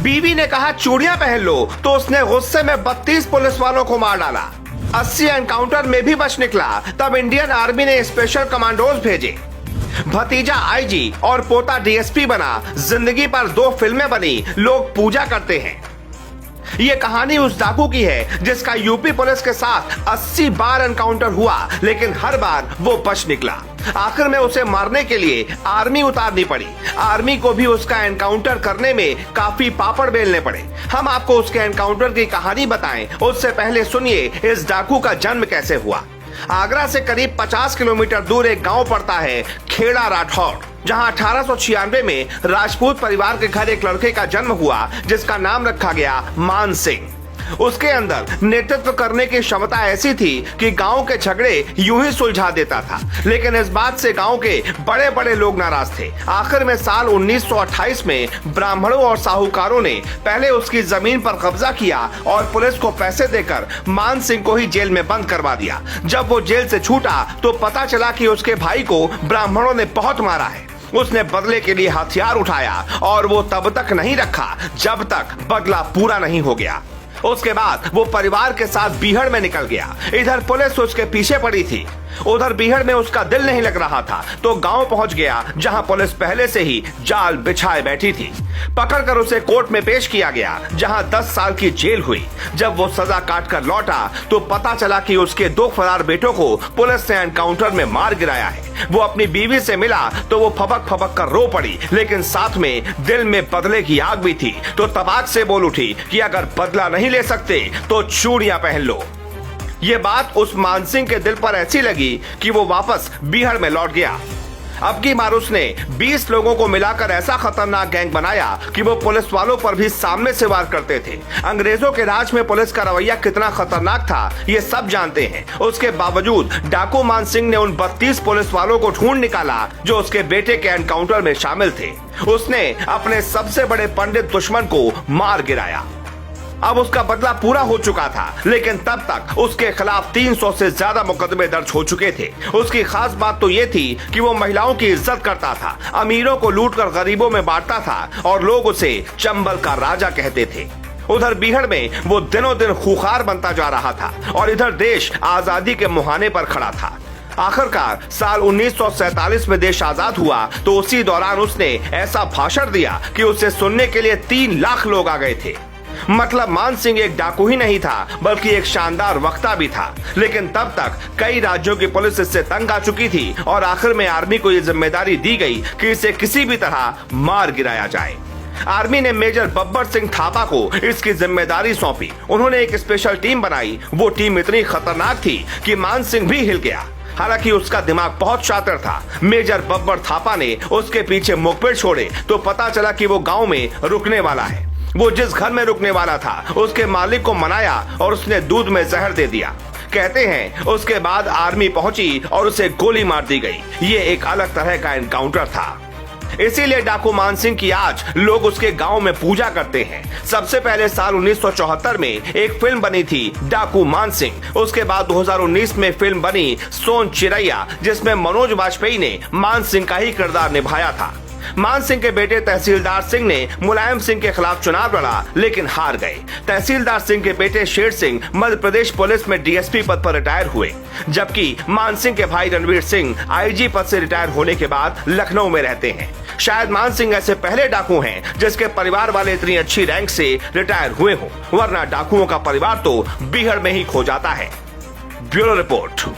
बीवी ने कहा चूड़ियां पहन लो तो उसने गुस्से में 32 पुलिस वालों को मार डाला। 80 एनकाउंटर में भी बच निकला, तब इंडियन आर्मी ने स्पेशल कमांडोज भेजे। भतीजा आईजी और पोता डीएसपी बना, जिंदगी पर 2 फिल्में बनी, लोग पूजा करते हैं। ये कहानी उस डाकू की है जिसका यूपी पुलिस के साथ 80 बार एनकाउंटर हुआ, लेकिन हर बार वो बच निकला। आखिर में उसे मारने के लिए आर्मी उतारनी पड़ी। आर्मी को भी उसका एनकाउंटर करने में काफी पापड़ बेलने पड़े। हम आपको उसके एनकाउंटर की कहानी बताएं, उससे पहले सुनिए इस डाकू का जन्म कैसे हुआ। आगरा से करीब 50 किलोमीटर दूर एक गांव पड़ता है खेड़ा राठौर, जहां 1896 में राजपूत परिवार के घर एक लड़के का जन्म हुआ जिसका नाम रखा गया मान सिंह। उसके अंदर नेतृत्व करने की क्षमता ऐसी थी कि गांव के झगड़े यूं ही सुलझा देता था, लेकिन इस बात से गांव के बड़े बड़े लोग नाराज थे। आखिर में साल 1928 में ब्राह्मणों और साहूकारों ने पहले उसकी जमीन पर कब्जा किया और पुलिस को पैसे देकर मान सिंह को ही जेल में बंद करवा दिया। जब वो जेल से छूटा तो पता चला कि उसके भाई को ब्राह्मणों ने बहुत मारा है। उसने बदले के लिए हथियार उठाया और वो तब तक नहीं रखा जब तक बदला पूरा नहीं हो गया। उसके बाद वो परिवार के साथ बीहड़ में निकल गया। इधर पुलिस उसके पीछे पड़ी थी, उधर बीहड़ में उसका दिल नहीं लग रहा था तो गांव पहुंच गया जहां पुलिस पहले से ही जाल बिछाए बैठी थी। पकड़कर उसे कोर्ट में पेश किया गया जहां 10 साल की जेल हुई। जब वो सजा काट कर लौटा तो पता चला कि उसके 2 फरार बेटों को पुलिस ने एनकाउंटर में मार गिराया है। वो अपनी बीवी से मिला तो वो फबक फबक कर रो पड़ी, लेकिन साथ में दिल में बदले की आग भी थी। तो तबाक से बोल उठी कि अगर बदला नहीं ले सकते तो चूड़ियां पहन लो। ये बात उस मान सिंह के दिल पर ऐसी लगी कि वो वापस बीहड़ में लौट गया। अब की बार उसने 20 लोगों को मिलाकर ऐसा खतरनाक गैंग बनाया कि वो पुलिस वालों पर भी सामने से वार करते थे। अंग्रेजों के राज में पुलिस का रवैया कितना खतरनाक था ये सब जानते हैं। उसके बावजूद डाकू मान सिंह ने उन 32 पुलिस वालों को ढूंढ निकाला जो उसके बेटे के एनकाउंटर में शामिल थे। उसने अपने सबसे बड़े पंडित दुश्मन को मार गिराया। अब उसका बदला पूरा हो चुका था, लेकिन तब तक उसके खिलाफ 300 से ज्यादा मुकदमे दर्ज हो चुके थे। उसकी खास बात तो ये थी कि वो महिलाओं की इज्जत करता था, अमीरों को लूटकर गरीबों में बांटता था और लोग उसे चंबल का राजा कहते थे। उधर बीहड़ में वो दिनों दिन खूंखार बनता जा रहा था और इधर देश आजादी के मुहाने पर खड़ा था। आखिरकार साल 1947 में देश आजाद हुआ तो उसी दौरान उसने ऐसा भाषण दिया कि उसे सुनने के लिए 3 लाख लोग आ गए थे। मतलब मान सिंह एक डाकू ही नहीं था बल्कि एक शानदार वक्ता भी था। लेकिन तब तक कई राज्यों की पुलिस इससे तंग आ चुकी थी और आखिर में आर्मी को यह जिम्मेदारी दी गई कि इसे किसी भी तरह मार गिराया जाए। आर्मी ने मेजर बब्बर सिंह थापा को इसकी जिम्मेदारी सौंपी। उन्होंने एक स्पेशल टीम बनाई। वो टीम इतनी खतरनाक थी कि मान सिंह भी हिल गया। हालांकि उसका दिमाग बहुत शातिर था। मेजर बब्बर थापा ने उसके पीछे मुखबिर छोड़े तो पता चला कि वो गांव में रुकने वाला है। वो जिस घर में रुकने वाला था उसके मालिक को मनाया और उसने दूध में जहर दे दिया। कहते हैं उसके बाद आर्मी पहुंची और उसे गोली मार दी गई। ये एक अलग तरह का एनकाउंटर था। इसीलिए डाकू मान सिंह की आज लोग उसके गांव में पूजा करते हैं। सबसे पहले साल 1974 में एक फिल्म बनी थी डाकू मान सिंह। उसके बाद 2019 में फिल्म बनी सोन चिरैया, जिसमें मनोज वाजपेयी ने मान सिंह का ही किरदार निभाया था। मान सिंह के बेटे तहसीलदार सिंह ने मुलायम सिंह के खिलाफ चुनाव लड़ा लेकिन हार गए। तहसीलदार सिंह के बेटे शेर सिंह मध्य प्रदेश पुलिस में डीएसपी पद पर रिटायर हुए, जबकि मान सिंह के भाई रणवीर सिंह आईजी पद से रिटायर होने के बाद लखनऊ में रहते हैं। शायद मान सिंह ऐसे पहले डाकू हैं जिसके परिवार वाले इतनी अच्छी रैंक से रिटायर हुए हों, वरना डाकुओं का परिवार तो बीहड़ में ही खो जाता है। Bureau report.